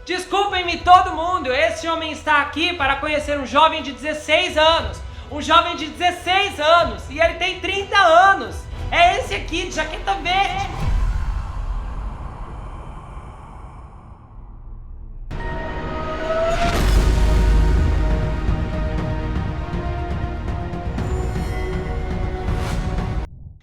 Desculpem-me todo mundo, esse homem está aqui para conhecer um jovem de 16 anos. Um jovem de 16 anos e ele tem 30 anos. É esse aqui, de jaqueta verde.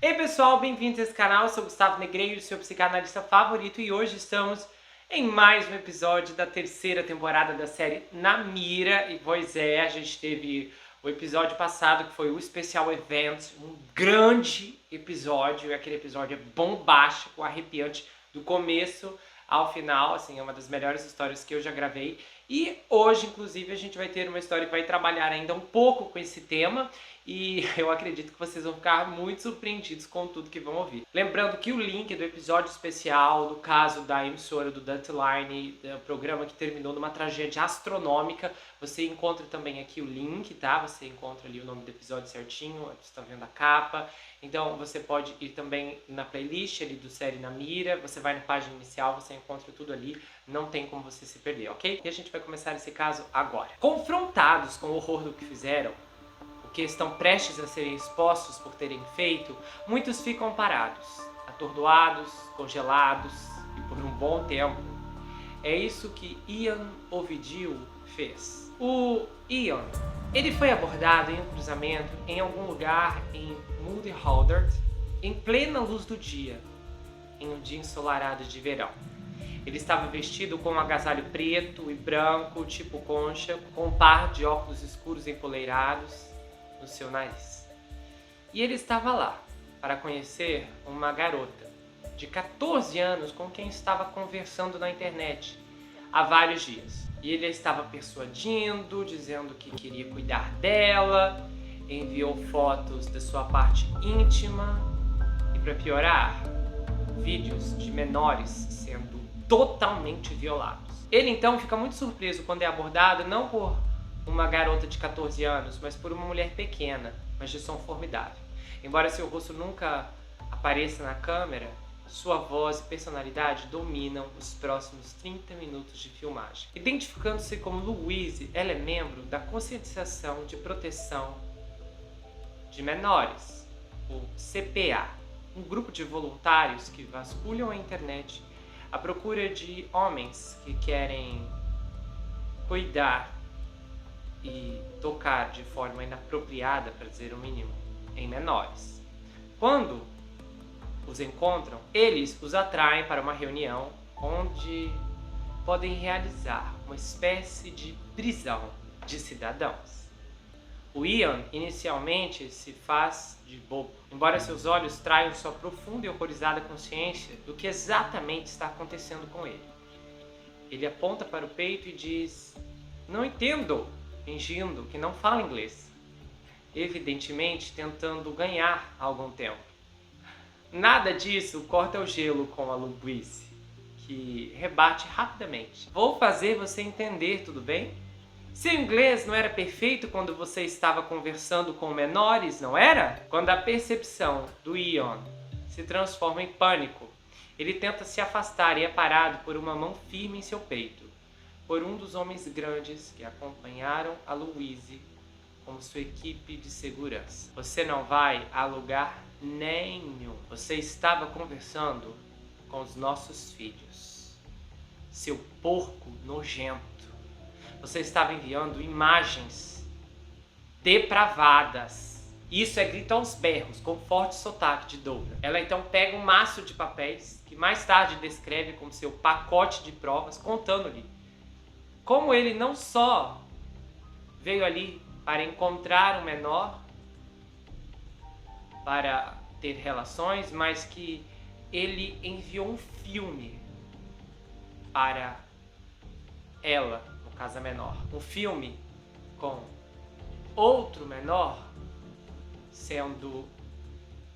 Ei pessoal, bem-vindos a esse canal. Eu sou Gustavo Negreiro, seu psicanalista favorito, e hoje estamos em mais um episódio da terceira temporada da série Na Mira. E pois é, a gente teve o episódio passado que foi o Special Event, um grande episódio. Aquele episódio é bombástico, arrepiante do começo ao final, assim, é uma das melhores histórias que eu já gravei. E hoje, inclusive, a gente vai ter uma história que vai trabalhar ainda um pouco com esse tema, e eu acredito que vocês vão ficar muito surpreendidos com tudo que vão ouvir. Lembrando que o link do episódio especial, do caso da emissora do Dateline, o programa que terminou numa tragédia astronômica, você encontra também aqui o link, tá? Você encontra ali o nome do episódio certinho, você está vendo a capa. Então você pode ir também na playlist ali do Série Na Mira, você vai na página inicial, você encontra tudo ali, não tem como você se perder, ok? E a gente vai começar esse caso agora. Confrontados com o horror do que fizeram, que estão prestes a serem expostos por terem feito, muitos ficam parados, atordoados, congelados e por um bom tempo. É isso que Ian Ovidiu fez. O Ian, ele foi abordado em um cruzamento em algum lugar em Mulholland, em plena luz do dia, em um dia ensolarado de verão. Ele estava vestido com um agasalho preto e branco, tipo concha, com um par de óculos escuros empoleirados no seu nariz. E ele estava lá para conhecer uma garota de 14 anos com quem estava conversando na internet há vários dias. E ele a estava persuadindo, dizendo que queria cuidar dela, enviou fotos da sua parte íntima e, para piorar, vídeos de menores sendo totalmente violados. Ele então fica muito surpreso quando é abordado não por uma garota de 14 anos, mas por uma mulher pequena, mas de som formidável. Embora seu rosto nunca apareça na câmera, sua voz e personalidade dominam os próximos 30 minutos de filmagem. Identificando-se como Louise, ela é membro da Conscientização de Proteção de Menores, o CPA, um grupo de voluntários que vasculham a internet à procura de homens que querem cuidar e tocar de forma inapropriada, para dizer o mínimo, em menores. Quando os encontram, eles os atraem para uma reunião onde podem realizar uma espécie de prisão de cidadãos. O Ian inicialmente se faz de bobo, embora seus olhos traiam sua profunda e horrorizada consciência do que exatamente está acontecendo com ele. Ele aponta para o peito e diz: "Não entendo", fingindo que não fala inglês, evidentemente tentando ganhar algum tempo. Nada disso corta o gelo com a Louise, que rebate rapidamente: "Vou fazer você entender, tudo bem? Seu inglês não era perfeito quando você estava conversando com menores, não era?" Quando a percepção do Ian se transforma em pânico, ele tenta se afastar e é parado por uma mão firme em seu peito, por um dos homens grandes que acompanharam a Louise como sua equipe de segurança. "Você não vai a lugar nenhum. Você estava conversando com os nossos filhos, seu porco nojento. Você estava enviando imagens depravadas." Isso é grito aos berros, com forte sotaque de Douglas. Ela então pega um maço de papéis, que mais tarde descreve como seu pacote de provas, contando-lhe como ele não só veio ali para encontrar um menor, para ter relações, mas que ele enviou um filme para ela, no caso a menor. Um filme com outro menor sendo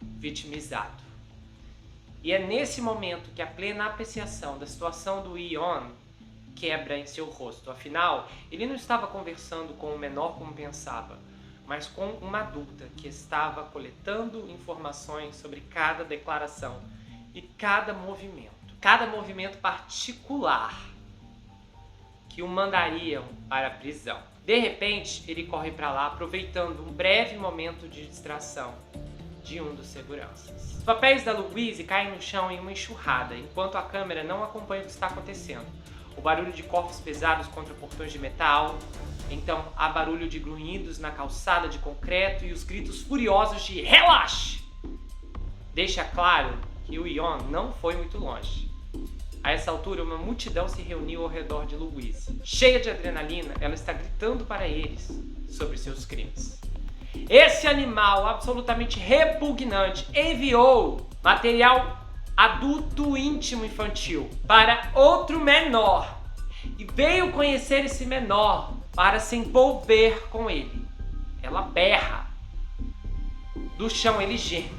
vitimizado. E é nesse momento que a plena apreciação da situação do Ian quebra em seu rosto. Afinal, ele não estava conversando com o menor como pensava, mas com uma adulta que estava coletando informações sobre cada declaração e cada movimento particular que o mandariam para a prisão. De repente, ele corre para lá aproveitando um breve momento de distração de um dos seguranças. Os papéis da Louise caem no chão em uma enxurrada, enquanto a câmera não acompanha o que está acontecendo. O barulho de corpos pesados contra portões de metal, então há barulho de grunhidos na calçada de concreto e os gritos furiosos de "Relaxe!" Deixa claro que o Ion não foi muito longe. A essa altura, uma multidão se reuniu ao redor de Louise. Cheia de adrenalina, ela está gritando para eles sobre seus crimes. Esse animal absolutamente repugnante enviou material adulto íntimo infantil para outro menor e veio conhecer esse menor para se envolver com ele. Ela berra. Do chão ele geme.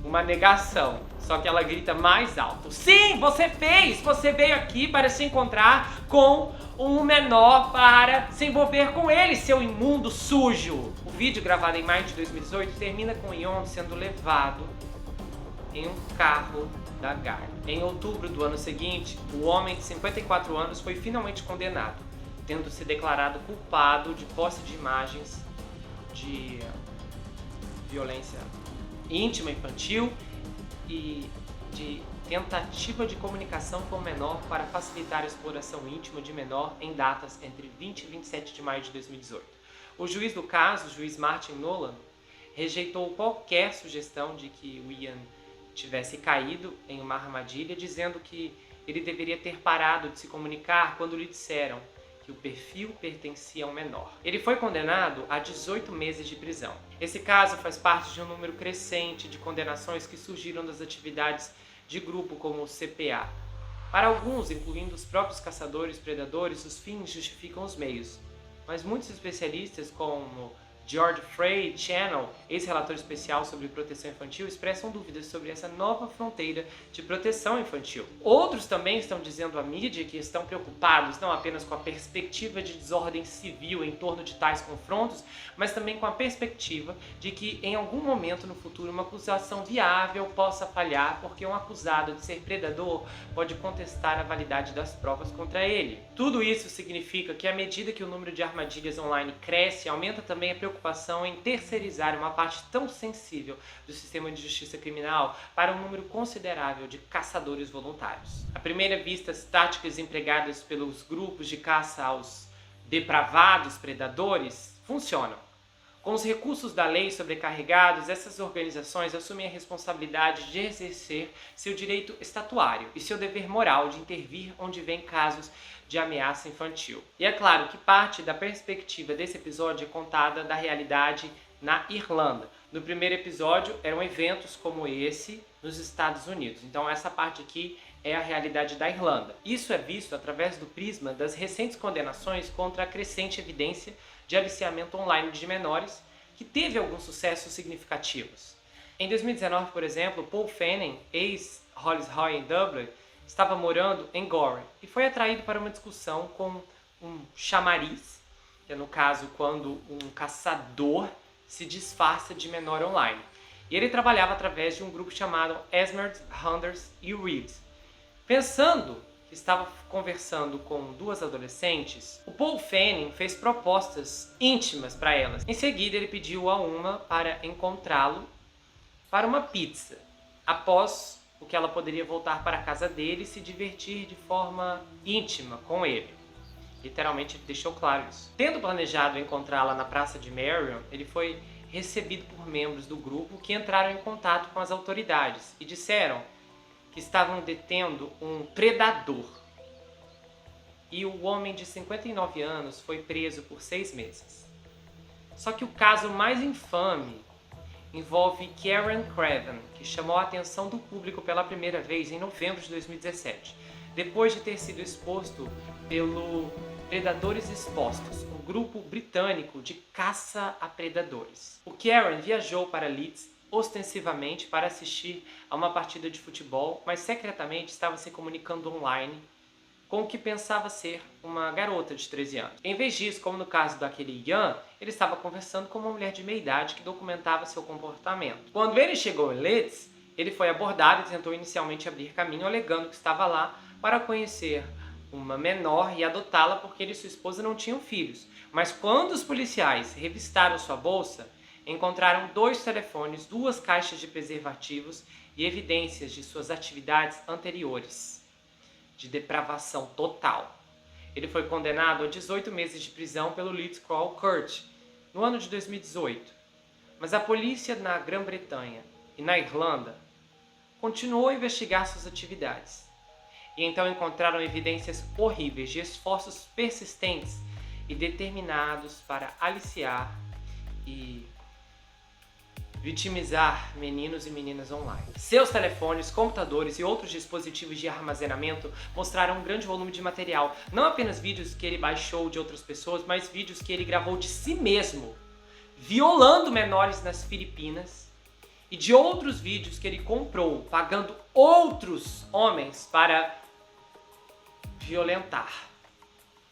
Uma negação, só que ela grita mais alto. Sim, você fez! Você veio aqui para se encontrar com um menor para se envolver com ele, seu imundo sujo! O vídeo, gravado em maio de 2018, termina com Ion sendo levado em um carro da Guard. Em outubro do ano seguinte, o homem de 54 anos foi finalmente condenado, tendo se declarado culpado de posse de imagens de violência íntima infantil e de tentativa de comunicação com o menor para facilitar a exploração íntima de menor em datas entre 20 e 27 de maio de 2018. O juiz do caso, o juiz Martin Nolan, rejeitou qualquer sugestão de que o Ian tivesse caído em uma armadilha, dizendo que ele deveria ter parado de se comunicar quando lhe disseram que o perfil pertencia a um menor. Ele foi condenado a 18 meses de prisão. Esse caso faz parte de um número crescente de condenações que surgiram das atividades de grupo como o CPA. Para alguns, incluindo os próprios caçadores-predadores, os fins justificam os meios. Mas muitos especialistas, como George Frey Channel, ex-relator especial sobre proteção infantil, expressam dúvidas sobre essa nova fronteira de proteção infantil. Outros também estão dizendo à mídia que estão preocupados não apenas com a perspectiva de desordem civil em torno de tais confrontos, mas também com a perspectiva de que em algum momento no futuro uma acusação viável possa falhar porque um acusado de ser predador pode contestar a validade das provas contra ele. Tudo isso significa que à medida que o número de armadilhas online cresce, aumenta também a preocupação em terceirizar uma parte tão sensível do sistema de justiça criminal para um número considerável de caçadores voluntários. À primeira vista, as táticas empregadas pelos grupos de caça aos depravados predadores funcionam. Com os recursos da lei sobrecarregados, essas organizações assumem a responsabilidade de exercer seu direito estatuário e seu dever moral de intervir onde vem casos de ameaça infantil. E é claro que parte da perspectiva desse episódio é contada da realidade na Irlanda. No primeiro episódio eram eventos como esse nos Estados Unidos. Então essa parte aqui é a realidade da Irlanda. Isso é visto através do prisma das recentes condenações contra a crescente evidência de aliciamento online de menores, que teve alguns sucessos significativos. Em 2019, por exemplo, Paul Fanning, ex-Hollis Hoy em Dublin, estava morando em Gorey e foi atraído para uma discussão com um chamariz, que é no caso quando um caçador se disfarça de menor online. E ele trabalhava através de um grupo chamado Esmerd, Hunters e Reeves. Pensando que estava conversando com duas adolescentes, o Paul Fanning fez propostas íntimas para elas. Em seguida, ele pediu a uma para encontrá-lo para uma pizza, após o que ela poderia voltar para a casa dele e se divertir de forma íntima com ele. Literalmente, ele deixou claro isso. Tendo planejado encontrá-la na Praça de Marion, ele foi recebido por membros do grupo que entraram em contato com as autoridades e disseram que estavam detendo um predador. E o homem de 59 anos foi preso por 6 meses. Só que o caso mais infame envolve Karen Craven, que chamou a atenção do público pela primeira vez em novembro de 2017, depois de ter sido exposto pelo Predadores Expostos, um grupo britânico de caça a predadores. O Karen viajou para Leeds ostensivamente para assistir a uma partida de futebol, mas secretamente estava se comunicando online com o que pensava ser uma garota de 13 anos. Em vez disso, como no caso daquele Ian, ele estava conversando com uma mulher de meia idade que documentava seu comportamento. Quando ele chegou em Leeds, ele foi abordado e tentou inicialmente abrir caminho, alegando que estava lá para conhecer uma menor e adotá-la porque ele e sua esposa não tinham filhos. Mas quando os policiais revistaram sua bolsa, encontraram 2 telefones, 2 caixas de preservativos e evidências de suas atividades anteriores, de depravação total. Ele foi condenado a 18 meses de prisão pelo Leeds Crawl Court no ano de 2018. Mas a polícia na Grã-Bretanha e na Irlanda continuou a investigar suas atividades. E então encontraram evidências horríveis de esforços persistentes e determinados para aliciar e vitimizar meninos e meninas online. Seus telefones, computadores e outros dispositivos de armazenamento mostraram um grande volume de material, não apenas vídeos que ele baixou de outras pessoas, mas vídeos que ele gravou de si mesmo, violando menores nas Filipinas, e de outros vídeos que ele comprou, pagando outros homens para violentar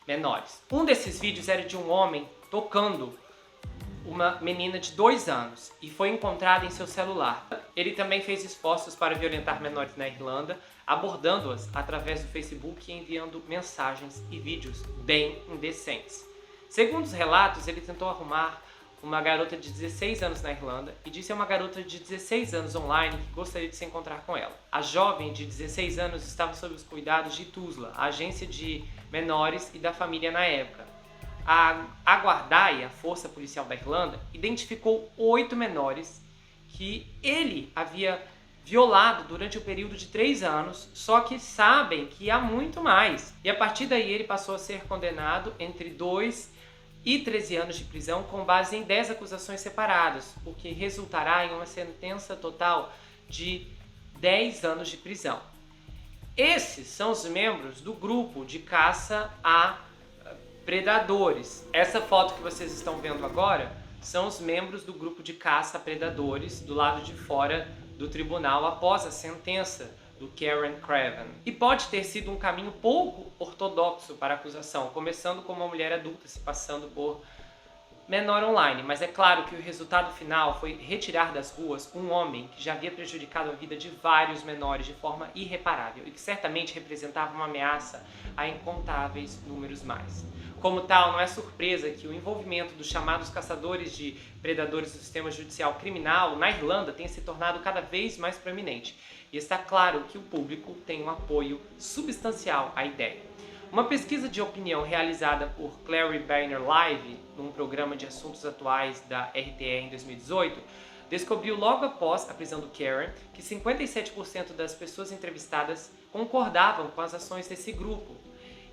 menores. Um desses vídeos era de um homem tocando uma menina de 2 anos e foi encontrada em seu celular. Ele também fez esforços para violentar menores na Irlanda, abordando-as através do Facebook e enviando mensagens e vídeos bem indecentes. Segundo os relatos, ele tentou arrumar uma garota de 16 anos na Irlanda e disse a uma garota de 16 anos online que gostaria de se encontrar com ela. A jovem de 16 anos estava sob os cuidados de TUSLA, a agência de menores e da família na época. A Gardaí, a força policial da Irlanda, identificou 8 menores que ele havia violado durante o período de 3 anos, só que sabem que há muito mais. E a partir daí ele passou a ser condenado entre 2 e 13 anos de prisão com base em 10 acusações separadas, o que resultará em uma sentença total de 10 anos de prisão. Esses são os membros do grupo de caça a predadores. Essa foto que vocês estão vendo agora são os membros do grupo de caça a predadores do lado de fora do tribunal após a sentença do Karen Craven. E pode ter sido um caminho pouco ortodoxo para a acusação, começando com uma mulher adulta se passando por menor online, mas é claro que o resultado final foi retirar das ruas um homem que já havia prejudicado a vida de vários menores de forma irreparável e que certamente representava uma ameaça a incontáveis números mais. Como tal, não é surpresa que o envolvimento dos chamados caçadores de predadores do sistema judicial criminal na Irlanda tenha se tornado cada vez mais proeminente. E está claro que o público tem um apoio substancial à ideia. Uma pesquisa de opinião realizada por Clary Bainer Live, num programa de assuntos atuais da RTE em 2018, descobriu logo após a prisão do Karen que 57% das pessoas entrevistadas concordavam com as ações desse grupo.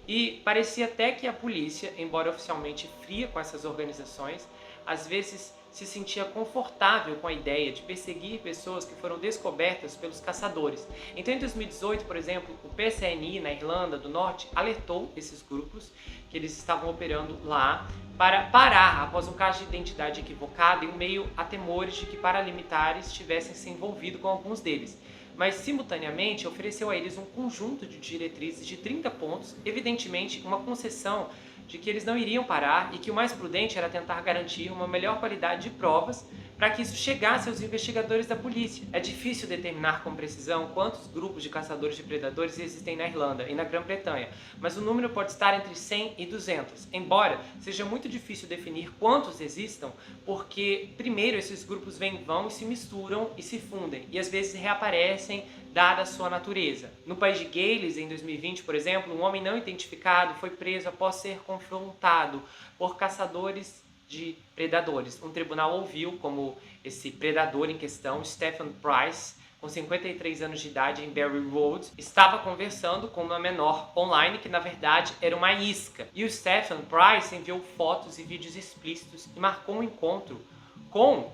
E parecia até que a polícia, embora oficialmente fria com essas organizações, às vezes se sentia confortável com a ideia de perseguir pessoas que foram descobertas pelos caçadores. Então, em 2018, por exemplo, o PCNI na Irlanda do Norte alertou esses grupos que eles estavam operando lá para parar após um caso de identidade equivocada em meio a temores de que paramilitares tivessem se envolvido com alguns deles. Mas, simultaneamente, ofereceu a eles um conjunto de diretrizes de 30 pontos, evidentemente uma concessão de que eles não iriam parar e que o mais prudente era tentar garantir uma melhor qualidade de provas para que isso chegasse aos investigadores da polícia. É difícil determinar com precisão quantos grupos de caçadores de predadores existem na Irlanda e na Grã-Bretanha, mas o número pode estar entre 100 e 200, embora seja muito difícil definir quantos existam, porque primeiro esses grupos vêm e vão e se misturam e se fundem, e às vezes reaparecem dada a sua natureza. No país de Gales, em 2020, por exemplo, um homem não identificado foi preso após ser confrontado por caçadores de predadores. Um tribunal ouviu como esse predador em questão, Stephen Price, com 53 anos de idade, em Barry Road, estava conversando com uma menor online que na verdade era uma isca. E o Stephen Price enviou fotos e vídeos explícitos e marcou um encontro com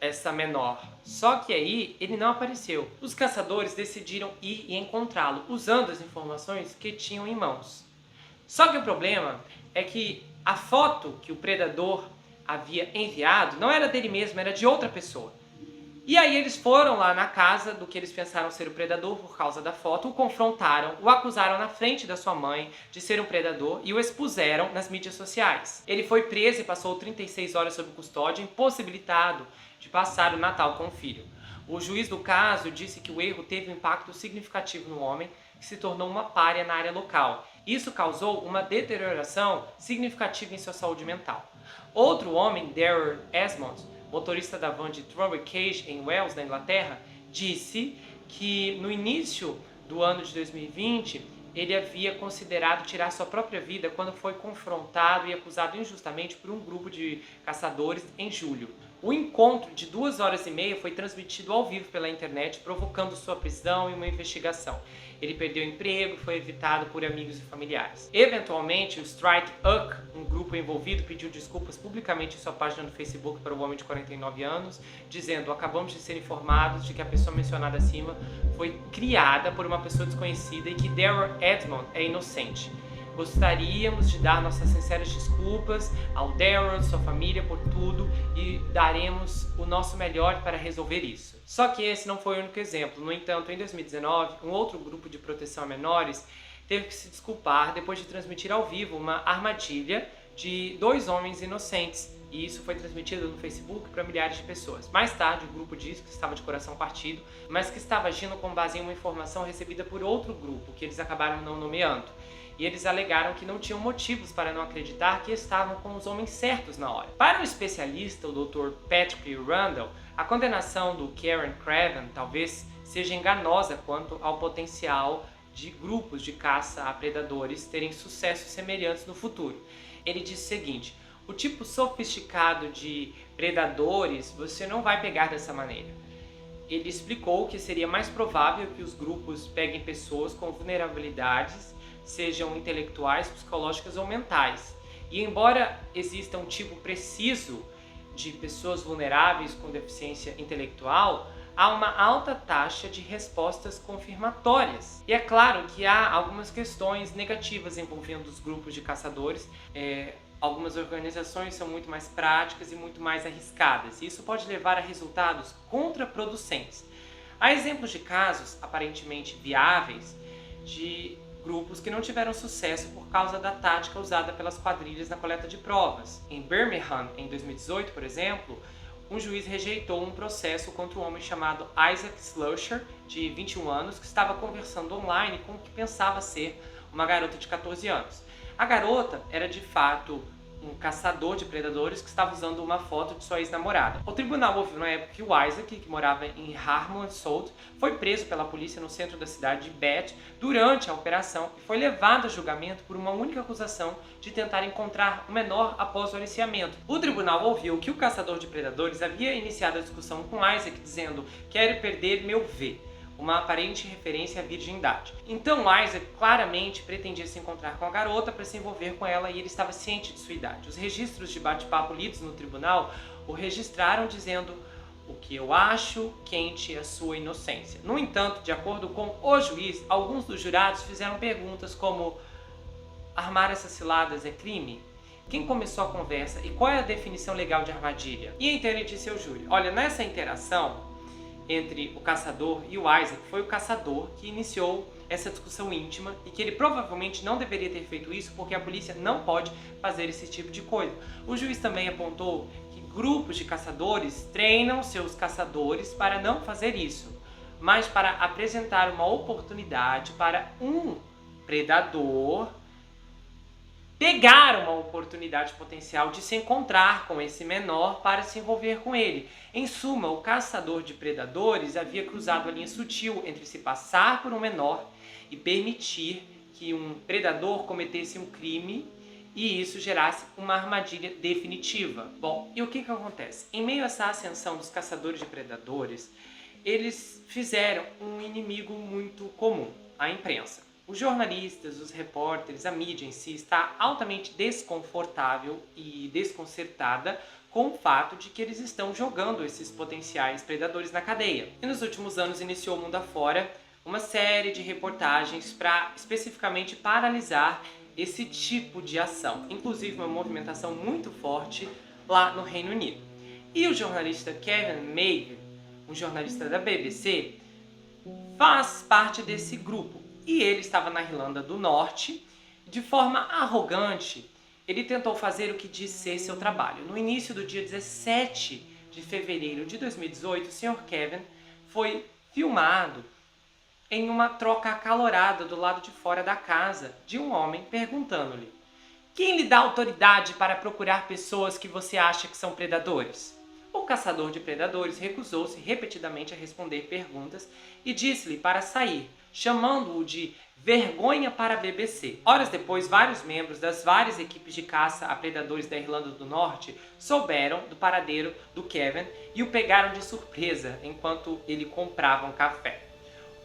essa menor. Só que aí ele não apareceu. Os caçadores decidiram ir e encontrá-lo, usando as informações que tinham em mãos. Só que o problema é que a foto que o predador havia enviado não era dele mesmo, era de outra pessoa. E aí eles foram lá na casa do que eles pensaram ser o predador por causa da foto, o confrontaram, o acusaram na frente da sua mãe de ser um predador e o expuseram nas mídias sociais. Ele foi preso e passou 36 horas sob custódia, impossibilitado de passar o Natal com o filho. O juiz do caso disse que o erro teve um impacto significativo no homem, que se tornou uma pária na área local. Isso causou uma deterioração significativa em sua saúde mental. Outro homem, Darrell Esmond, motorista da van de Throwaway Cage em Wales, na Inglaterra, disse que no início do ano de 2020 ele havia considerado tirar sua própria vida quando foi confrontado e acusado injustamente por um grupo de caçadores em julho. O encontro de 2 horas e meia foi transmitido ao vivo pela internet, provocando sua prisão e uma investigação. Ele perdeu o emprego, foi evitado por amigos e familiares. Eventualmente, o Strike Up, um grupo envolvido, pediu desculpas publicamente em sua página no Facebook para o homem de 49 anos, dizendo: acabamos de ser informados de que a pessoa mencionada acima foi criada por uma pessoa desconhecida e que Darrell Esmond é inocente. Gostaríamos de dar nossas sinceras desculpas ao Darrell, sua família, por tudo e daremos o nosso melhor para resolver isso. Só que esse não foi o único exemplo. No entanto, em 2019, um outro grupo de proteção a menores teve que se desculpar depois de transmitir ao vivo uma armadilha de 2 homens inocentes. E isso foi transmitido no Facebook para milhares de pessoas. Mais tarde, o grupo disse que estava de coração partido, mas que estava agindo com base em uma informação recebida por outro grupo, que eles acabaram não nomeando. E eles alegaram que não tinham motivos para não acreditar que estavam com os homens certos na hora. Para o especialista, o Dr. Patrick Randall, a condenação do Karen Craven talvez seja enganosa quanto ao potencial de grupos de caça a predadores terem sucessos semelhantes no futuro. Ele diz o seguinte: o tipo sofisticado de predadores você não vai pegar dessa maneira. Ele explicou que seria mais provável que os grupos peguem pessoas com vulnerabilidades, sejam intelectuais, psicológicas ou mentais. E embora exista um tipo preciso de pessoas vulneráveis com deficiência intelectual, há uma alta taxa de respostas confirmatórias. E é claro que há algumas questões negativas envolvendo os grupos de caçadores. Algumas organizações são muito mais práticas e muito mais arriscadas. E isso pode levar a resultados contraproducentes. Há exemplos de casos aparentemente viáveis de grupos que não tiveram sucesso por causa da tática usada pelas quadrilhas na coleta de provas. Em Birmingham, em 2018, por exemplo, um juiz rejeitou um processo contra um homem chamado Isaac Slusher, de 21 anos, que estava conversando online com o que pensava ser uma garota de 14 anos. A garota era de fato um caçador de predadores que estava usando uma foto de sua ex-namorada. O tribunal ouviu na época que o Isaac, que morava em Harmon Salt, foi preso pela polícia no centro da cidade de Bath durante a operação e foi levado a julgamento por uma única acusação de tentar encontrar o menor após o aliciamento. O tribunal ouviu que o caçador de predadores havia iniciado a discussão com Isaac dizendo: quero perder meu V, uma aparente referência à virgindade. Então Isaac claramente pretendia se encontrar com a garota para se envolver com ela e ele estava ciente de sua idade. Os registros de bate-papo lidos no tribunal o registraram dizendo: o que eu acho quente é a sua inocência. No entanto, de acordo com o juiz, alguns dos jurados fizeram perguntas como: armar essas ciladas é crime? Quem começou a conversa e qual é a definição legal de armadilha? E então ele disse ao júri: olha, nessa interação entre o caçador e o Isaac, foi o caçador que iniciou essa discussão íntima e que ele provavelmente não deveria ter feito isso porque a polícia não pode fazer esse tipo de coisa. O juiz também apontou que grupos de caçadores treinam seus caçadores para não fazer isso, mas para apresentar uma oportunidade para um predador pegar uma oportunidade potencial de se encontrar com esse menor para se envolver com ele. Em suma, o caçador de predadores havia cruzado a linha sutil entre se passar por um menor e permitir que um predador cometesse um crime e isso gerasse uma armadilha definitiva. Bom, e o que acontece? Em meio a essa ascensão dos caçadores de predadores, eles fizeram um inimigo muito comum: a imprensa. Os jornalistas, os repórteres, a mídia em si está altamente desconfortável e desconcertada com o fato de que eles estão jogando esses potenciais predadores na cadeia. E nos últimos anos iniciou o mundo afora uma série de reportagens para especificamente paralisar esse tipo de ação, inclusive uma movimentação muito forte lá no Reino Unido. E o jornalista Kevin Mague, um jornalista da BBC, faz parte desse grupo. E ele estava na Irlanda do Norte. De forma arrogante, ele tentou fazer o que diz ser seu trabalho. No início do dia 17 de fevereiro de 2018, o Sr. Kevin foi filmado em uma troca acalorada do lado de fora da casa de um homem perguntando-lhe: quem lhe dá autoridade para procurar pessoas que você acha que são predadores? O caçador de predadores recusou-se repetidamente a responder perguntas e disse-lhe para sair, chamando-o de vergonha para a BBC. Horas depois, vários membros das várias equipes de caça a predadores da Irlanda do Norte souberam do paradeiro do Kevin e o pegaram de surpresa enquanto ele comprava um café.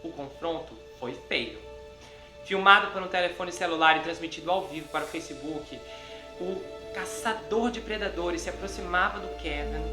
O confronto foi feio. Filmado por um telefone celular e transmitido ao vivo para o Facebook, o caçador de predadores se aproximava do Kevin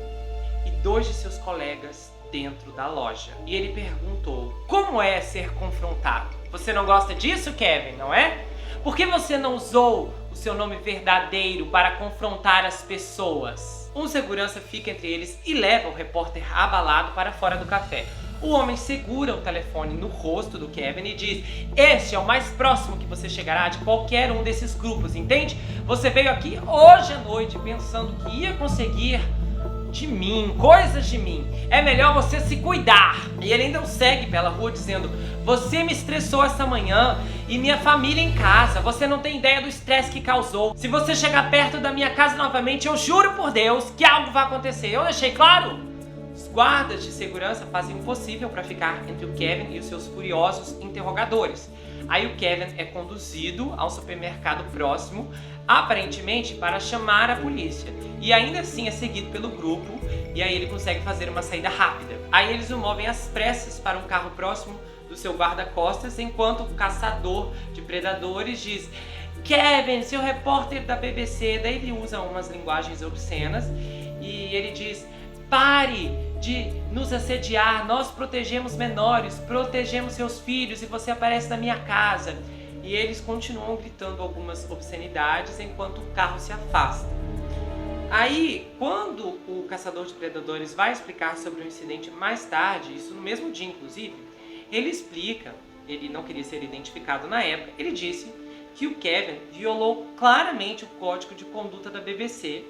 e dois de seus colegas dentro da loja. E ele perguntou: como é ser confrontado? Você não gosta disso, Kevin, não é? Por que você não usou o seu nome verdadeiro para confrontar as pessoas? Um segurança fica entre eles e leva o repórter abalado para fora do café. O homem segura o telefone no rosto do Kevin e diz: este é o mais próximo que você chegará de qualquer um desses grupos, entende? Você veio aqui hoje à noite pensando que ia conseguir de mim, coisas de mim. É melhor você se cuidar. E ele ainda o segue pela rua dizendo: você me estressou essa manhã e minha família em casa. Você não tem ideia do estresse que causou. Se você chegar perto da minha casa novamente, eu juro por Deus que algo vai acontecer. Eu deixei claro? Os guardas de segurança fazem o possível para ficar entre o Kevin e os seus furiosos interrogadores. Aí o Kevin é conduzido ao supermercado próximo, aparentemente para chamar a polícia. E ainda assim é seguido pelo grupo, e aí ele consegue fazer uma saída rápida. Aí eles o movem às pressas para um carro próximo do seu guarda-costas, enquanto o caçador de predadores diz: Kevin, seu repórter da BBC. Daí ele usa umas linguagens obscenas e ele diz: pare de nos assediar, nós protegemos menores, protegemos seus filhos e você aparece na minha casa. E eles continuam gritando algumas obscenidades enquanto o carro se afasta. Aí, quando o caçador de predadores vai explicar sobre o incidente mais tarde, isso no mesmo dia inclusive, ele explica, ele não queria ser identificado na época, ele disse que o Kevin violou claramente o código de conduta da BBC.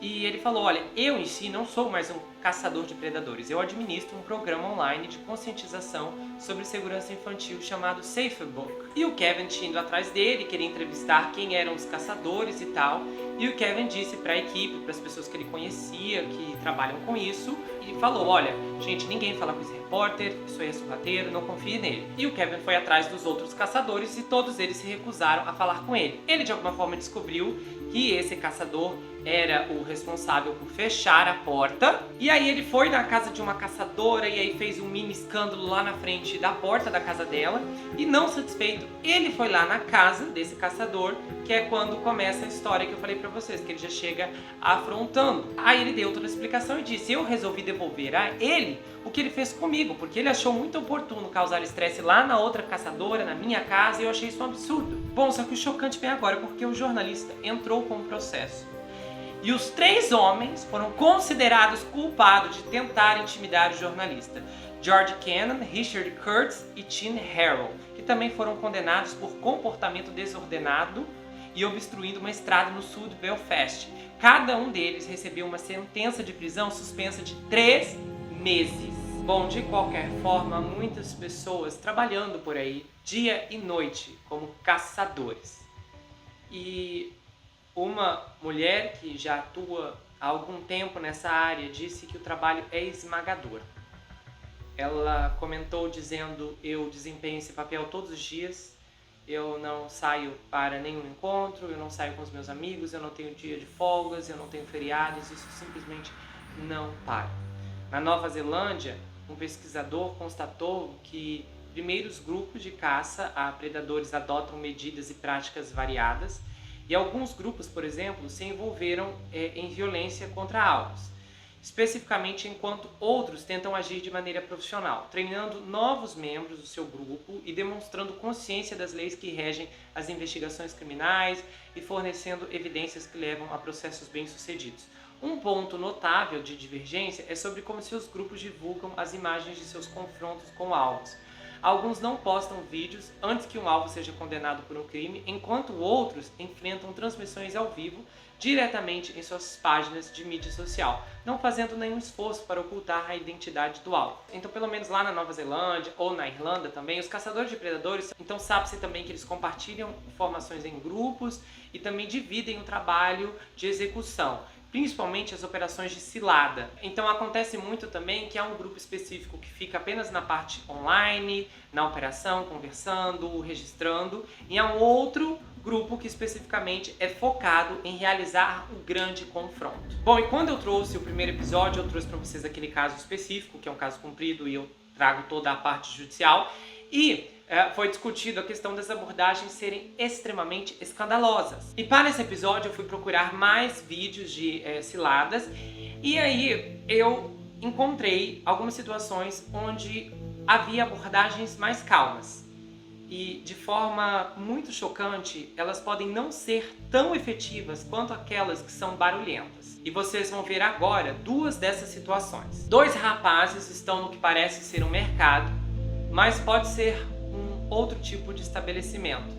E ele falou: olha, eu em si não sou mais um caçador de predadores, eu administro um programa online de conscientização sobre segurança infantil chamado Safer Book. E o Kevin tinha ido atrás dele, queria entrevistar quem eram os caçadores e tal. E o Kevin disse para a equipe, para as pessoas que ele conhecia, que trabalham com isso, e falou: olha, gente, ninguém fala com esse repórter, isso aí é sorrateiro, não confie nele. E o Kevin foi atrás dos outros caçadores e todos eles se recusaram a falar com ele. Ele de alguma forma descobriu que esse caçador era o responsável por fechar a porta. E aí ele foi na casa de uma caçadora e aí fez um mini escândalo lá na frente da porta da casa dela. E não satisfeito, ele foi lá na casa desse caçador, que é quando começa a história que eu falei pra vocês, que ele já chega afrontando. Aí ele deu toda a explicação e disse: eu resolvi devolver a ele o que ele fez comigo, porque ele achou muito oportuno causar estresse lá na outra caçadora, na minha casa, e eu achei isso um absurdo. Bom, só que o chocante vem agora, porque o jornalista entrou com o processo. E os 3 homens foram considerados culpados de tentar intimidar o jornalista: George Cannon, Richard Kurtz e Tim Harrell, que também foram condenados por comportamento desordenado e obstruindo uma estrada no sul de Belfast. Cada um deles recebeu uma sentença de prisão suspensa de 3 meses. Bom, de qualquer forma, muitas pessoas trabalhando por aí, dia e noite, como caçadores. E uma mulher que já atua há algum tempo nessa área disse que o trabalho é esmagador. Ela comentou dizendo: eu desempenho esse papel todos os dias, eu não saio para nenhum encontro, eu não saio com os meus amigos, eu não tenho dia de folgas, eu não tenho feriados, isso simplesmente não para. Na Nova Zelândia, um pesquisador constatou que primeiros grupos de caça a predadores adotam medidas e práticas variadas, e alguns grupos, por exemplo, se envolveram em violência contra alvos, especificamente enquanto outros tentam agir de maneira profissional, treinando novos membros do seu grupo e demonstrando consciência das leis que regem as investigações criminais e fornecendo evidências que levam a processos bem-sucedidos. Um ponto notável de divergência é sobre como seus grupos divulgam as imagens de seus confrontos com alvos. alguns não postam vídeos antes que um alvo seja condenado por um crime, enquanto outros enfrentam transmissões ao vivo diretamente em suas páginas de mídia social, não fazendo nenhum esforço para ocultar a identidade do alvo. Então, pelo menos lá na Nova Zelândia ou na Irlanda também, os caçadores de predadores, então sabe-se também que eles compartilham informações em grupos e também dividem o trabalho de execução, principalmente as operações de cilada. Então acontece muito também que há um grupo específico que fica apenas na parte online, na operação, conversando, registrando, e há um outro grupo que especificamente é focado em realizar o grande confronto. Bom, e quando eu trouxe o primeiro episódio, eu trouxe para vocês aquele caso específico, que é um caso cumprido, e eu trago toda a parte judicial, e foi discutido a questão das abordagens serem extremamente escandalosas. E para esse episódio eu fui procurar mais vídeos de ciladas, e aí eu encontrei algumas situações onde havia abordagens mais calmas. E de forma muito chocante, elas podem não ser tão efetivas quanto aquelas que são barulhentas. E vocês vão ver agora duas dessas situações. Dois rapazes estão no que parece ser um mercado, mas pode ser um outro tipo de estabelecimento.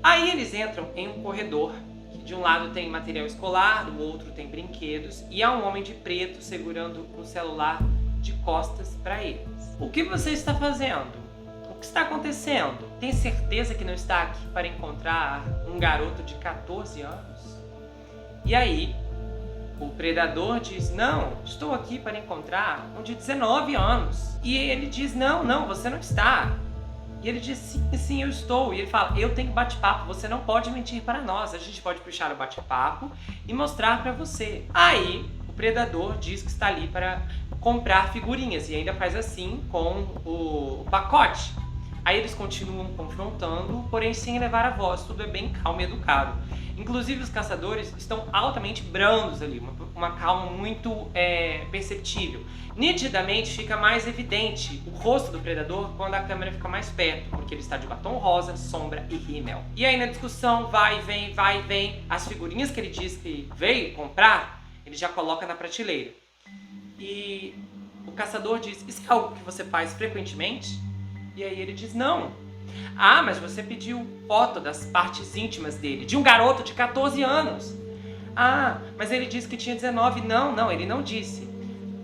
Aí eles entram em um corredor, que de um lado tem material escolar, do outro tem brinquedos, e há um homem de preto segurando um celular de costas para eles. O que você está fazendo? O que está acontecendo? Tem certeza que não está aqui para encontrar um garoto de 14 anos? E aí, o predador diz, não, estou aqui para encontrar um de 19 anos. E ele diz, não, você não está. E ele diz, sim, eu estou. E ele fala, eu tenho bate-papo, você não pode mentir para nós. A gente pode puxar o bate-papo e mostrar para você. Aí, o predador diz que está ali para comprar figurinhas e ainda faz assim com o pacote. Aí eles continuam confrontando, porém sem elevar a voz, tudo é bem calmo e educado. Inclusive os caçadores estão altamente brandos ali, uma calma muito perceptível. Nitidamente fica mais evidente o rosto do predador quando a câmera fica mais perto, porque ele está de batom rosa, sombra e rímel. E aí na discussão vai e vem, as figurinhas que ele diz que veio comprar, ele já coloca na prateleira. E o caçador diz, isso é algo que você faz frequentemente? E aí ele diz, não. Ah, mas você pediu foto das partes íntimas dele, de um garoto de 14 anos. Ah, mas ele disse que tinha 19. Não, ele não disse.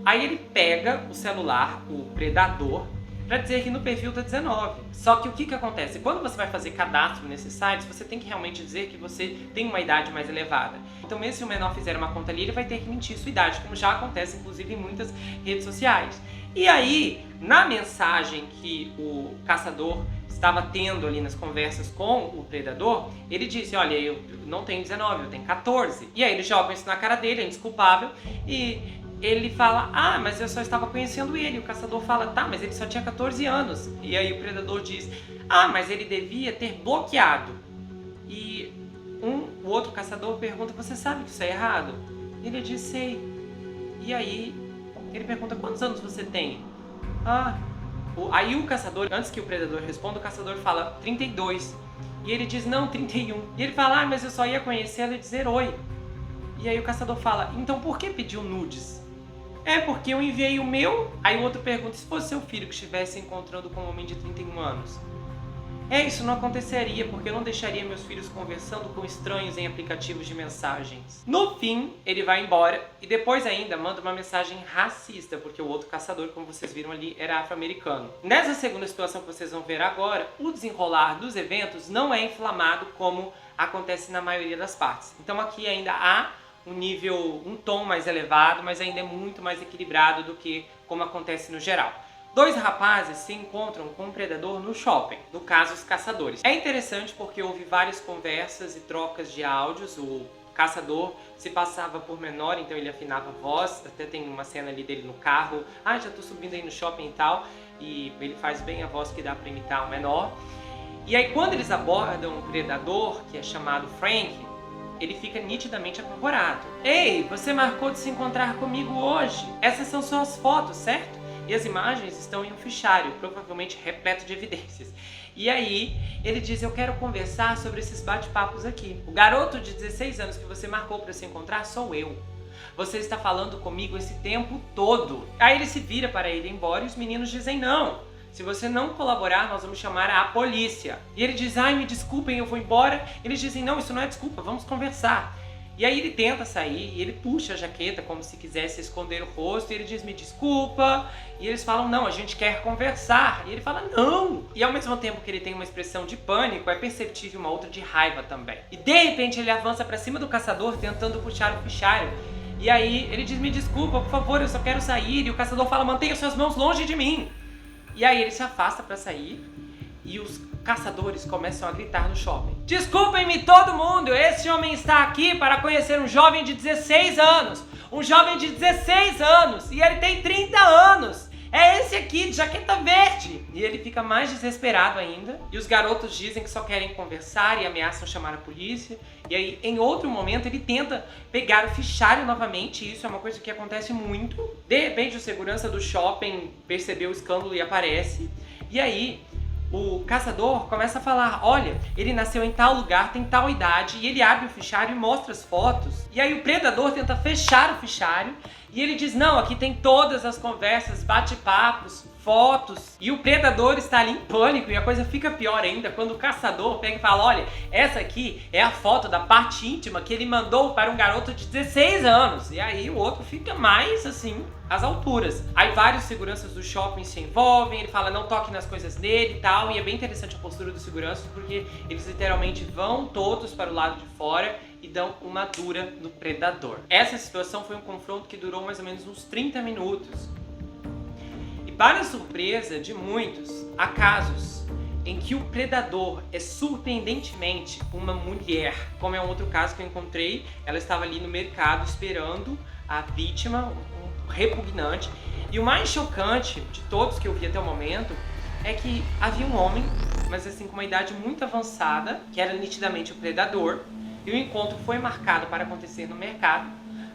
Aí ele pega o celular, o predador, para dizer que no perfil tá 19. Só que o que acontece? Quando você vai fazer cadastro nesses sites, você tem que realmente dizer que você tem uma idade mais elevada. Então mesmo se o menor fizer uma conta ali, ele vai ter que mentir sua idade, como já acontece inclusive em muitas redes sociais. E aí, na mensagem que o caçador estava tendo ali nas conversas com o predador, ele disse, olha, eu não tenho 19, eu tenho 14. E aí ele joga isso na cara dele, é indesculpável, e ele fala, ah, mas eu só estava conhecendo ele. O caçador fala, tá, mas ele só tinha 14 anos. E aí o predador diz, ah, mas ele devia ter bloqueado. E o outro caçador pergunta, você sabe que isso é errado? Ele diz, sei. E aí ele pergunta, quantos anos você tem? Aí o caçador, antes que o predador responda, o caçador fala, 32. E ele diz, não, 31. E ele fala, ah, mas eu só ia conhecê-la e dizer oi. E aí o caçador fala, então por que pediu nudes? É porque eu enviei o meu. Aí o outro pergunta, se fosse seu filho que estivesse encontrando com um homem de 31 anos? Isso não aconteceria, porque eu não deixaria meus filhos conversando com estranhos em aplicativos de mensagens. No fim, ele vai embora e depois ainda manda uma mensagem racista, porque o outro caçador, como vocês viram ali, era afro-americano. Nessa segunda situação que vocês vão ver agora, o desenrolar dos eventos não é inflamado como acontece na maioria das partes. Então aqui ainda há um tom mais elevado, mas ainda é muito mais equilibrado do que como acontece no geral. Dois rapazes se encontram com um predador no shopping, no caso os caçadores. É interessante porque houve várias conversas e trocas de áudios, o caçador se passava por menor, então ele afinava a voz, até tem uma cena ali dele no carro, já tô subindo aí no shopping e tal, e ele faz bem a voz que dá pra imitar o menor. E aí quando eles abordam o predador, que é chamado Frank, ele fica nitidamente apavorado. Ei, você marcou de se encontrar comigo hoje, essas são suas fotos, certo? E as imagens estão em um fichário, provavelmente repleto de evidências. E aí, ele diz, eu quero conversar sobre esses bate-papos aqui. O garoto de 16 anos que você marcou para se encontrar sou eu. Você está falando comigo esse tempo todo. Aí ele se vira para ir embora e os meninos dizem, não, Se você não colaborar, nós vamos chamar a polícia. E ele diz, ai, me desculpem, eu vou embora. Eles dizem, não, isso não é desculpa, vamos conversar. E aí ele tenta sair, e ele puxa a jaqueta como se quisesse esconder o rosto, e ele diz, me desculpa. E eles falam, não, a gente quer conversar. E ele fala, não. E ao mesmo tempo que ele tem uma expressão de pânico, é perceptível uma outra de raiva também. E de repente ele avança pra cima do caçador, tentando puxar o fichário. E aí ele diz, me desculpa, por favor, eu só quero sair. E o caçador fala, mantenha suas mãos longe de mim. E aí ele se afasta pra sair, e os caçadores começam a gritar no shopping. Desculpem-me todo mundo, esse homem está aqui para conhecer um jovem de 16 anos. Um jovem de 16 anos, e ele tem 30 anos. É esse aqui, de jaqueta verde. E ele fica mais desesperado ainda. E os garotos dizem que só querem conversar e ameaçam chamar a polícia. E aí, em outro momento, ele tenta pegar o fichário novamente. E isso é uma coisa que acontece muito. De repente, o segurança do shopping percebeu o escândalo e aparece. E aí, o caçador começa a falar, olha, ele nasceu em tal lugar, tem tal idade, e ele abre o fichário e mostra as fotos. E aí o predador tenta fechar o fichário, e ele diz, não, aqui tem todas as conversas, bate-papos, fotos. E o predador está ali em pânico, e a coisa fica pior ainda quando o caçador pega e fala, olha, essa aqui é a foto da parte íntima que ele mandou para um garoto de 16 anos. E aí o outro fica mais, assim, às alturas. Aí vários seguranças do shopping se envolvem, ele fala, não toque nas coisas dele e tal. E é bem interessante a postura dos seguranças, porque eles literalmente vão todos para o lado de fora e dão uma dura no predador. Essa situação foi um confronto que durou mais ou menos uns 30 minutos. E para a surpresa de muitos, há casos em que o predador é surpreendentemente uma mulher. Como é um outro caso que eu encontrei, ela estava ali no mercado esperando a vítima, um repugnante. E o mais chocante de todos que eu vi até o momento é que havia um homem, mas assim com uma idade muito avançada, que era nitidamente o predador. E o encontro foi marcado para acontecer no mercado,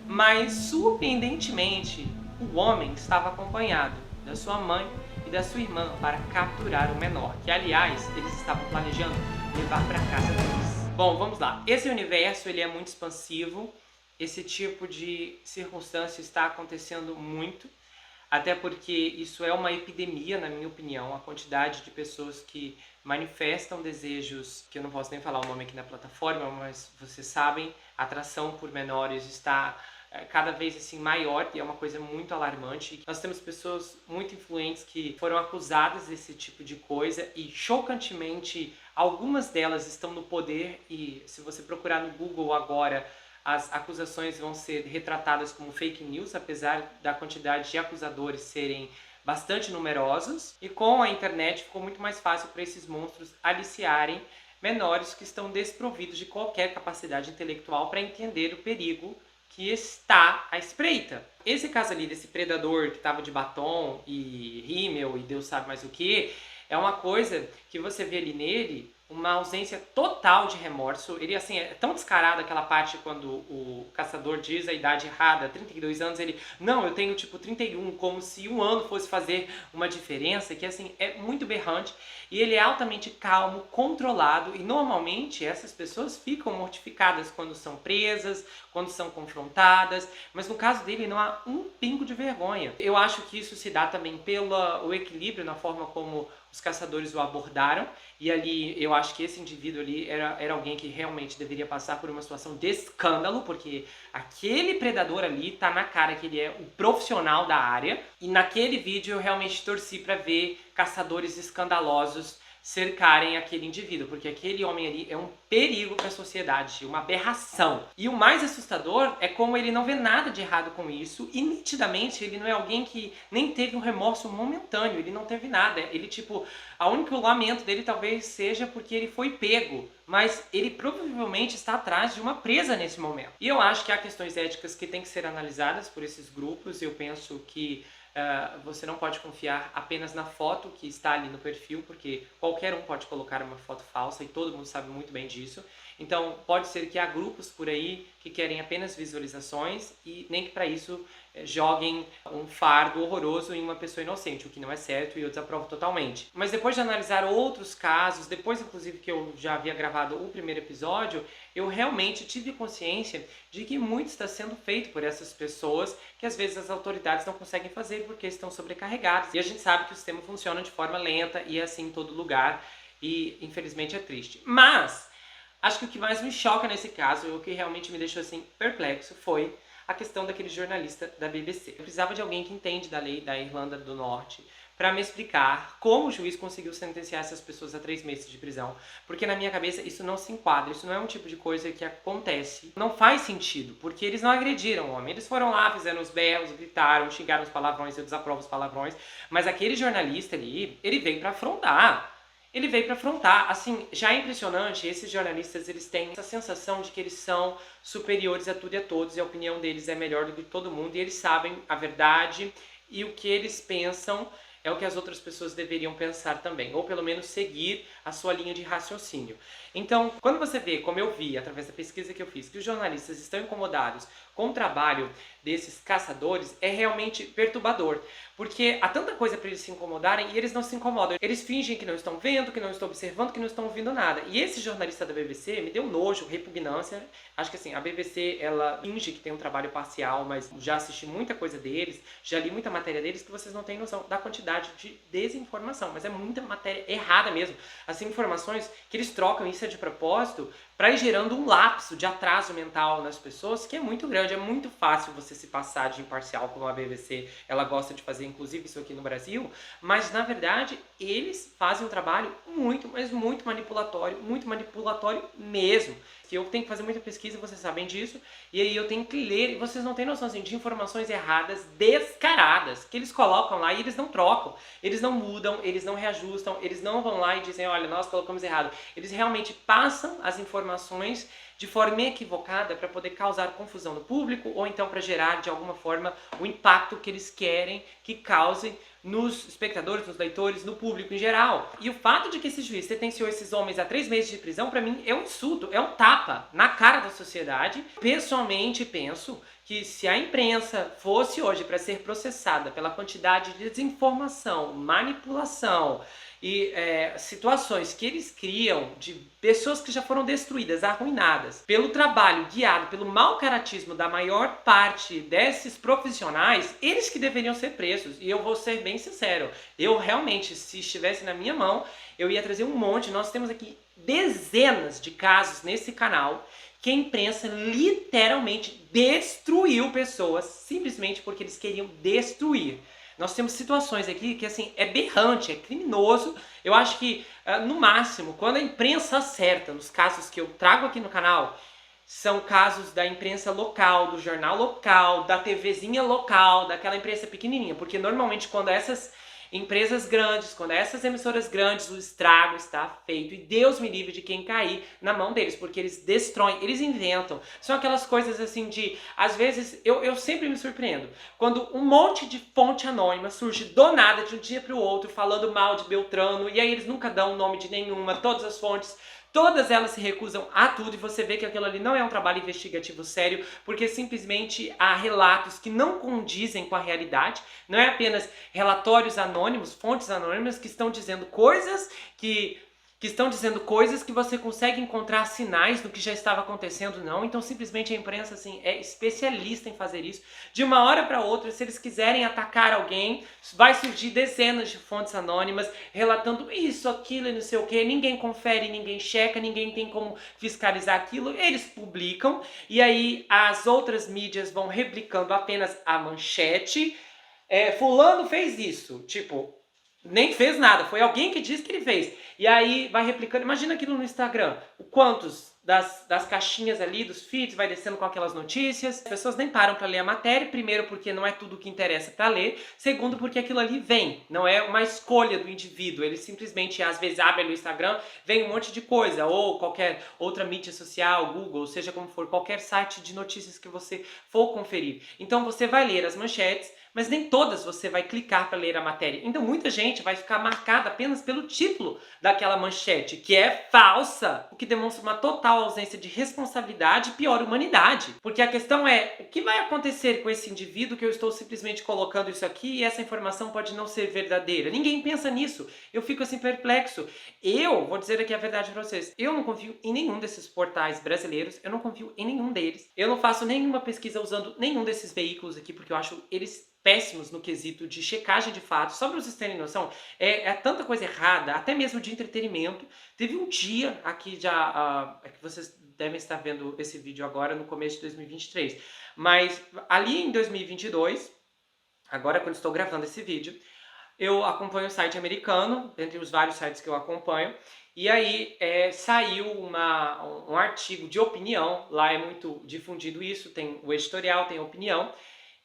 mas surpreendentemente o homem estava acompanhado da sua mãe e da sua irmã para capturar o menor, que aliás eles estavam planejando levar para casa deles. Bom, vamos lá. Esse universo ele é muito expansivo, esse tipo de circunstância está acontecendo muito, até porque isso é uma epidemia, na minha opinião, a quantidade de pessoas que manifestam desejos, que eu não posso nem falar o nome aqui na plataforma, mas vocês sabem, a atração por menores está cada vez assim maior e é uma coisa muito alarmante. Nós temos pessoas muito influentes que foram acusadas desse tipo de coisa e chocantemente algumas delas estão no poder e se você procurar no Google agora, as acusações vão ser retratadas como fake news, apesar da quantidade de acusadores serem bastante numerosos. E com a internet ficou muito mais fácil para esses monstros aliciarem menores que estão desprovidos de qualquer capacidade intelectual para entender o perigo que está à espreita. Esse caso ali desse predador que estava de batom e rímel e Deus sabe mais o que, é uma coisa que você vê ali nele uma ausência total de remorso. Ele, assim, é tão descarado aquela parte quando o caçador diz a idade errada, 32 anos, ele, não, eu tenho tipo 31, como se um ano fosse fazer uma diferença, que assim, é muito berrante. E ele é altamente calmo, controlado, e normalmente essas pessoas ficam mortificadas quando são presas, quando são confrontadas, mas no caso dele não há um pingo de vergonha. Eu acho que isso se dá também pelo equilíbrio na forma como os caçadores o abordaram, e ali eu acho que esse indivíduo ali era alguém que realmente deveria passar por uma situação de escândalo, porque aquele predador ali tá na cara que ele é o profissional da área, e naquele vídeo eu realmente torci pra ver caçadores escandalosos cercarem aquele indivíduo, porque aquele homem ali é um perigo para a sociedade, uma aberração. E o mais assustador é como ele não vê nada de errado com isso, e nitidamente ele não é alguém que nem teve um remorso momentâneo, ele não teve nada. Ele tipo, o único lamento dele talvez seja porque ele foi pego, mas ele provavelmente está atrás de uma presa nesse momento. E eu acho que há questões éticas que têm que ser analisadas por esses grupos. Eu penso que você não pode confiar apenas na foto que está ali no perfil, porque qualquer um pode colocar uma foto falsa e todo mundo sabe muito bem disso. Então pode ser que há grupos por aí que querem apenas visualizações e nem que para isso joguem um fardo horroroso em uma pessoa inocente, o que não é certo e eu desaprovo totalmente. Mas depois de analisar outros casos, depois inclusive que eu já havia gravado o primeiro episódio, eu realmente tive consciência de que muito está sendo feito por essas pessoas que às vezes as autoridades não conseguem fazer porque estão sobrecarregadas. E a gente sabe que o sistema funciona de forma lenta e é assim em todo lugar e infelizmente é triste. Mas acho que o que mais me choca nesse caso, e o que realmente me deixou assim perplexo, foi a questão daquele jornalista da BBC. Eu precisava de alguém que entende da lei da Irlanda do Norte para me explicar como o juiz conseguiu sentenciar essas pessoas a 3 meses de prisão, porque na minha cabeça isso não se enquadra, isso não é um tipo de coisa que acontece. Não faz sentido, porque eles não agrediram o homem. Eles foram lá, fizeram os berros, gritaram, xingaram os palavrões, eu desaprovo os palavrões, mas aquele jornalista ali, ele veio para afrontar. Ele veio para afrontar. Assim, já é impressionante, esses jornalistas, eles têm essa sensação de que eles são superiores a tudo e a todos, e a opinião deles é melhor do que todo mundo, e eles sabem a verdade, e o que eles pensam é o que as outras pessoas deveriam pensar também, ou pelo menos seguir a sua linha de raciocínio. Então, quando você vê, como eu vi, através da pesquisa que eu fiz, que os jornalistas estão incomodados com o trabalho desses caçadores, é realmente perturbador. Porque há tanta coisa para eles se incomodarem e eles não se incomodam. Eles fingem que não estão vendo, que não estão observando, que não estão ouvindo nada. E esse jornalista da BBC me deu nojo, repugnância. Acho que assim, a BBC, ela finge que tem um trabalho parcial, mas já assisti muita coisa deles, já li muita matéria deles que vocês não têm noção da quantidade de desinformação. Mas é muita matéria errada mesmo. As informações que eles trocam, isso é de propósito, para ir gerando um lapso de atraso mental nas pessoas que é muito grande. É muito fácil você se passar de imparcial, como a BBC ela gosta de fazer, inclusive isso aqui no Brasil, mas na verdade eles fazem um trabalho muito, mas muito manipulatório mesmo. Que eu tenho que fazer muita pesquisa, vocês sabem disso, e aí eu tenho que ler, e vocês não têm noção assim, de informações erradas, descaradas, que eles colocam lá e eles não trocam, eles não mudam, eles não reajustam, eles não vão lá e dizem, olha, nós colocamos errado. Eles realmente passam as informações de forma equivocada para poder causar confusão no público ou então para gerar de alguma forma o impacto que eles querem que cause nos espectadores, nos leitores, no público em geral. E o fato de que esse juiz sentenciou esses homens a 3 meses de prisão, para mim, é um insulto, é um tapa na cara da sociedade. Pessoalmente, penso que se a imprensa fosse hoje para ser processada pela quantidade de desinformação, manipulação e situações que eles criam de pessoas que já foram destruídas, arruinadas, pelo trabalho guiado, pelo mau caratismo da maior parte desses profissionais, eles que deveriam ser presos. E eu vou ser bem sincero, eu realmente, se estivesse na minha mão, eu ia trazer um monte. Nós temos aqui dezenas de casos nesse canal que a imprensa literalmente destruiu pessoas simplesmente porque eles queriam destruir. Nós temos situações aqui que assim é berrante, é criminoso. Eu acho que, no máximo, quando a imprensa acerta, nos casos que eu trago aqui no canal, são casos da imprensa local, do jornal local, da TVzinha local, daquela imprensa pequenininha. Porque normalmente quando essas empresas grandes, quando essas emissoras grandes, o estrago está feito. E Deus me livre de quem cair na mão deles, porque eles destroem, eles inventam. São aquelas coisas assim de, às vezes, eu sempre me surpreendo. Quando um monte de fonte anônima surge do nada, de um dia para o outro, falando mal de Beltrano, e aí eles nunca dão o nome de nenhuma, todas as fontes, todas elas se recusam a tudo, e você vê que aquilo ali não é um trabalho investigativo sério, porque simplesmente há relatos que não condizem com a realidade, não é apenas relatórios anônimos, fontes anônimas que estão dizendo coisas que estão dizendo coisas que você consegue encontrar sinais do que já estava acontecendo, não. Então simplesmente a imprensa assim é especialista em fazer isso. De uma hora para outra, se eles quiserem atacar alguém, vai surgir dezenas de fontes anônimas relatando isso, aquilo e não sei o que. Ninguém confere, ninguém checa, ninguém tem como fiscalizar aquilo. Eles publicam e aí as outras mídias vão replicando apenas a manchete. Fulano fez isso, tipo, nem fez nada, foi alguém que disse que ele fez. E aí vai replicando, imagina aquilo no Instagram, o quantos das caixinhas ali, dos feeds, vai descendo com aquelas notícias. As pessoas nem param para ler a matéria, primeiro porque não é tudo o que interessa para ler, segundo porque aquilo ali vem, não é uma escolha do indivíduo, ele simplesmente às vezes abre no Instagram, vem um monte de coisa, ou qualquer outra mídia social, Google, seja como for, qualquer site de notícias que você for conferir. Então você vai ler as manchetes, mas nem todas você vai clicar para ler a matéria. Então muita gente vai ficar marcada apenas pelo título daquela manchete, que é falsa, o que demonstra uma total total ausência de responsabilidade e pior, humanidade. Porque a questão é, o que vai acontecer com esse indivíduo que eu estou simplesmente colocando isso aqui e essa informação pode não ser verdadeira? Ninguém pensa nisso. Eu fico assim perplexo. Eu vou dizer aqui a verdade pra vocês. Eu não confio em nenhum desses portais brasileiros. Eu não confio em nenhum deles. Eu não faço nenhuma pesquisa usando nenhum desses veículos aqui, porque eu acho eles péssimos no quesito de checagem de fatos. Só para vocês terem noção, é tanta coisa errada, até mesmo de entretenimento. Teve um dia aqui já, é que vocês devem estar vendo esse vídeo agora no começo de 2023, mas ali em 2022, agora quando estou gravando esse vídeo, eu acompanho o site americano, entre os vários sites que eu acompanho, e aí saiu um artigo de opinião, lá é muito difundido isso, tem o editorial, tem a opinião,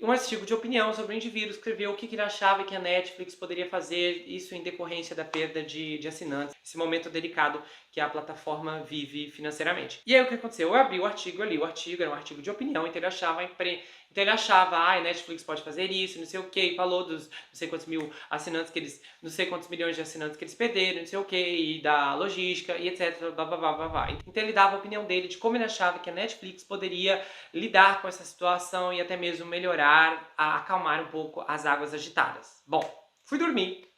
um artigo de opinião sobre o indivíduo, escreveu o que ele achava que a Netflix poderia fazer, isso em decorrência da perda de assinantes, esse momento delicado que a plataforma vive financeiramente. E aí o que aconteceu? Eu abri o artigo ali, o artigo era um artigo de opinião, então ele achava, a Netflix pode fazer isso, não sei o que, falou dos não sei quantos mil assinantes que eles, não sei quantos milhões de assinantes que eles perderam, não sei o que, e da logística, e etc, blá, blá, blá, blá, blá. Então ele dava a opinião dele de como ele achava que a Netflix poderia lidar com essa situação e até mesmo melhorar, acalmar um pouco as águas agitadas. Bom, fui dormir.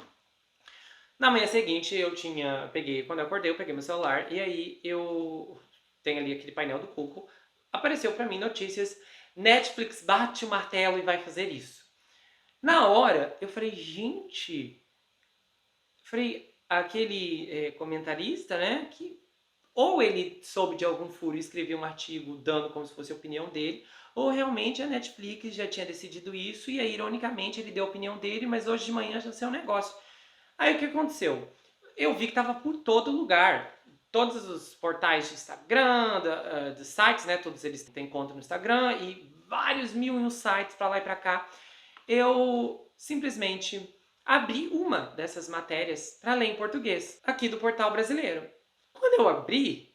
Na manhã seguinte quando eu acordei, eu peguei meu celular e aí eu tenho ali aquele painel do Google, apareceu pra mim notícias, Netflix bate o martelo e vai fazer isso. Na hora, eu falei, gente, aquele comentarista, né, que ou ele soube de algum furo e escreveu um artigo dando como se fosse a opinião dele, ou realmente a Netflix já tinha decidido isso e aí, ironicamente, ele deu a opinião dele, mas hoje de manhã já saiu um negócio. Aí o que aconteceu? Eu vi que estava por todo lugar. Todos os portais de Instagram, dos sites, né? Todos eles têm conta no Instagram e vários mil e um sites para lá e para cá. Eu simplesmente abri uma dessas matérias para ler em português, aqui do Portal Brasileiro. Quando eu abri,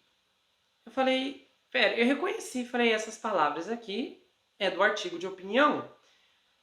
eu falei, eu reconheci, falei, essas palavras aqui é do artigo de opinião.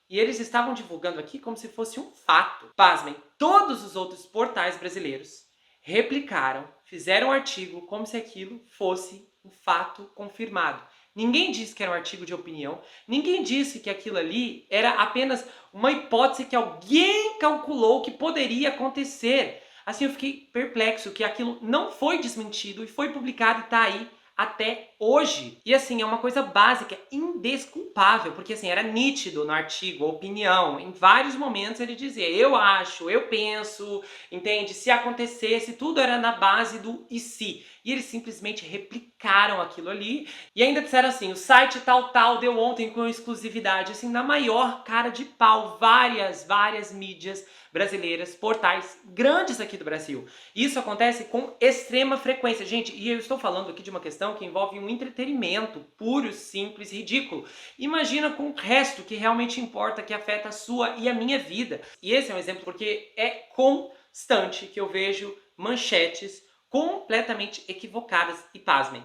E eles estavam divulgando aqui como se fosse um fato. Pasmem, todos os outros portais brasileiros replicaram, fizeram um artigo como se aquilo fosse um fato confirmado. Ninguém disse que era um artigo de opinião, ninguém disse que aquilo ali era apenas uma hipótese que alguém calculou que poderia acontecer. Assim, eu fiquei perplexo que aquilo não foi desmentido e foi publicado e está aí até hoje. E assim, é uma coisa básica, indesculpável, porque assim, era nítido no artigo, a opinião. Em vários momentos ele dizia, eu acho, eu penso, entende? Se acontecesse, tudo era na base do e se. E eles simplesmente replicaram aquilo ali e ainda disseram assim, o site tal deu ontem com exclusividade, assim, na maior cara de pau, várias mídias brasileiras, portais grandes aqui do Brasil. Isso acontece com extrema frequência. Gente, e eu estou falando aqui de uma questão que envolve um entretenimento puro, simples, ridículo. Imagina com o resto que realmente importa, que afeta a sua e a minha vida. E esse é um exemplo porque é constante que eu vejo manchetes completamente equivocadas e, pasmem,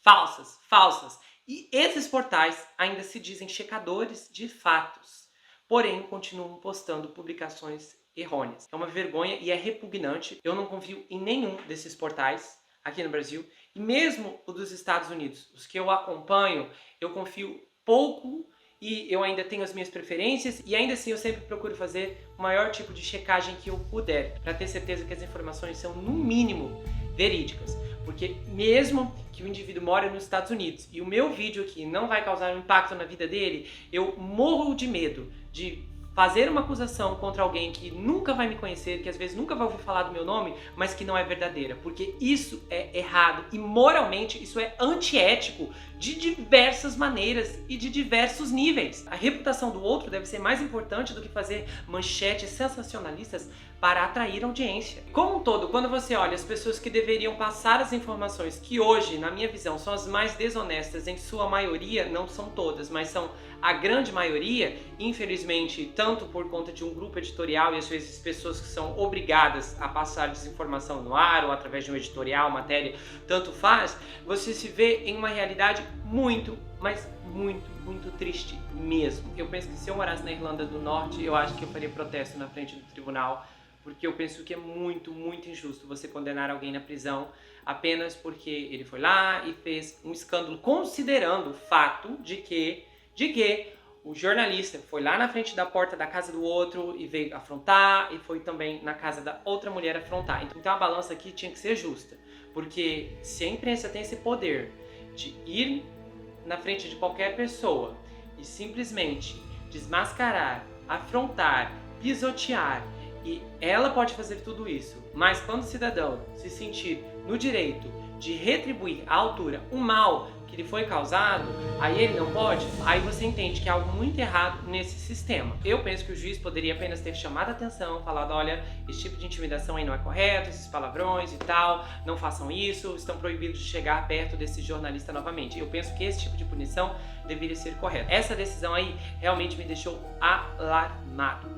falsas. E esses portais ainda se dizem checadores de fatos, porém continuam postando publicações errôneas. É uma vergonha e é repugnante. Eu não confio em nenhum desses portais aqui no Brasil, e mesmo o dos Estados Unidos, os que eu acompanho, eu confio pouco e eu ainda tenho as minhas preferências e ainda assim eu sempre procuro fazer o maior tipo de checagem que eu puder, para ter certeza que as informações são no mínimo verídicas. Porque mesmo que o indivíduo mora nos Estados Unidos e o meu vídeo aqui não vai causar um impacto na vida dele, eu morro de medo de fazer uma acusação contra alguém que nunca vai me conhecer, que às vezes nunca vai ouvir falar do meu nome, mas que não é verdadeira. Porque isso é errado e moralmente isso é antiético de diversas maneiras e de diversos níveis. A reputação do outro deve ser mais importante do que fazer manchetes sensacionalistas para atrair audiência. Como um todo, quando você olha as pessoas que deveriam passar as informações, que hoje, na minha visão, são as mais desonestas, em sua maioria, não são todas, mas são a grande maioria, infelizmente, tanto por conta de um grupo editorial e às vezes pessoas que são obrigadas a passar desinformação no ar ou através de um editorial, matéria, tanto faz, você se vê em uma realidade muito, mas muito triste mesmo. Eu penso que se eu morasse na Irlanda do Norte, eu acho que eu faria protesto na frente do tribunal, porque eu penso que é muito, muito injusto você condenar alguém na prisão apenas porque ele foi lá e fez um escândalo, considerando o fato de que o jornalista foi lá na frente da porta da casa do outro e veio afrontar, e foi também na casa da outra mulher afrontar. Então a balança aqui tinha que ser justa, porque se a imprensa tem esse poder de ir na frente de qualquer pessoa e simplesmente desmascarar, afrontar, pisotear, e ela pode fazer tudo isso, mas quando o cidadão se sentir no direito de retribuir à altura o mal que lhe foi causado, aí ele não pode, aí você entende que há algo muito errado nesse sistema. Eu penso que o juiz poderia apenas ter chamado a atenção, falado, olha, esse tipo de intimidação aí não é correto, esses palavrões e tal, não façam isso, estão proibidos de chegar perto desse jornalista novamente. Eu penso que esse tipo de punição deveria ser correta. Essa decisão aí realmente me deixou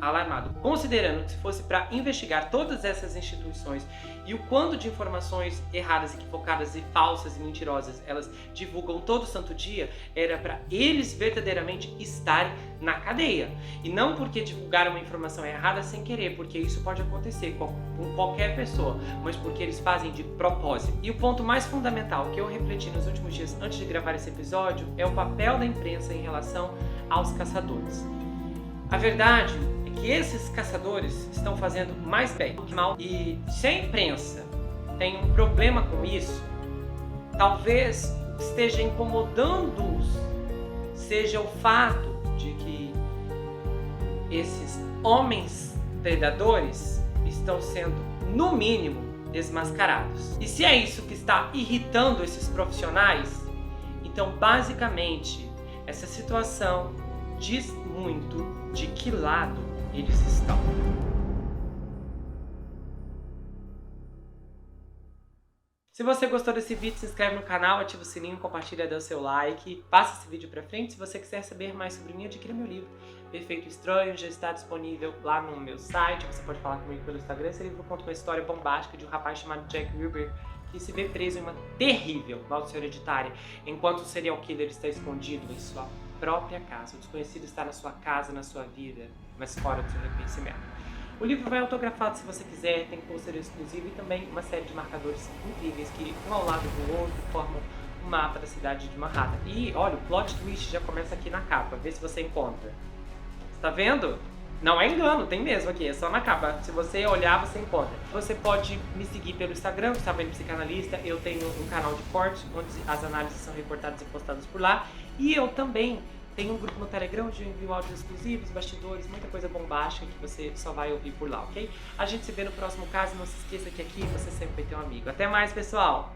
alarmado, considerando que se fosse para investigar todas essas instituições e o quanto de informações erradas, equivocadas e falsas e mentirosas elas divulgam todo santo dia, era para eles verdadeiramente estarem na cadeia. E não porque divulgaram uma informação errada sem querer, porque isso pode acontecer com qualquer pessoa, mas porque eles fazem de propósito. E o ponto mais fundamental que eu refleti nos últimos dias antes de gravar esse episódio é o papel da imprensa em relação aos caçadores. A verdade é que esses caçadores estão fazendo mais bem do que mal, e se a imprensa tem um problema com isso, talvez o que esteja incomodando-os seja o fato de que esses homens predadores estão sendo, no mínimo, desmascarados. E se é isso que está irritando esses profissionais, então basicamente essa situação diz muito de que lado eles estão. Se você gostou desse vídeo, se inscreve no canal, ativa o sininho, compartilha, dê o seu like, passa esse vídeo pra frente. Se você quiser saber mais sobre mim, adquira meu livro Perfeito Estranho, já está disponível lá no meu site. Você pode falar comigo pelo Instagram. Esse livro conta uma história bombástica de um rapaz chamado Jack Ruby que se vê preso em uma terrível maldição hereditária, enquanto o serial killer está escondido em sua própria casa. O desconhecido está na sua casa, na sua vida, mas fora do seu reconhecimento. O livro vai autografado se você quiser, tem pôster exclusivo e também uma série de marcadores incríveis que, um ao lado do outro, formam um mapa da cidade de Manhattan. E olha, o plot twist já começa aqui na capa, vê se você encontra. Você tá vendo? Não é engano, tem mesmo aqui, é só na capa. Se você olhar, você encontra. Você pode me seguir pelo Instagram, Gustavo N. Psicanalista. Eu tenho um canal de corte, onde as análises são recortadas e postadas por lá. E eu também tenho um grupo no Telegram, onde eu envio áudios exclusivos, bastidores, muita coisa bombástica que você só vai ouvir por lá, ok? A gente se vê no próximo caso. Não se esqueça que aqui você sempre vai ter um amigo. Até mais, pessoal!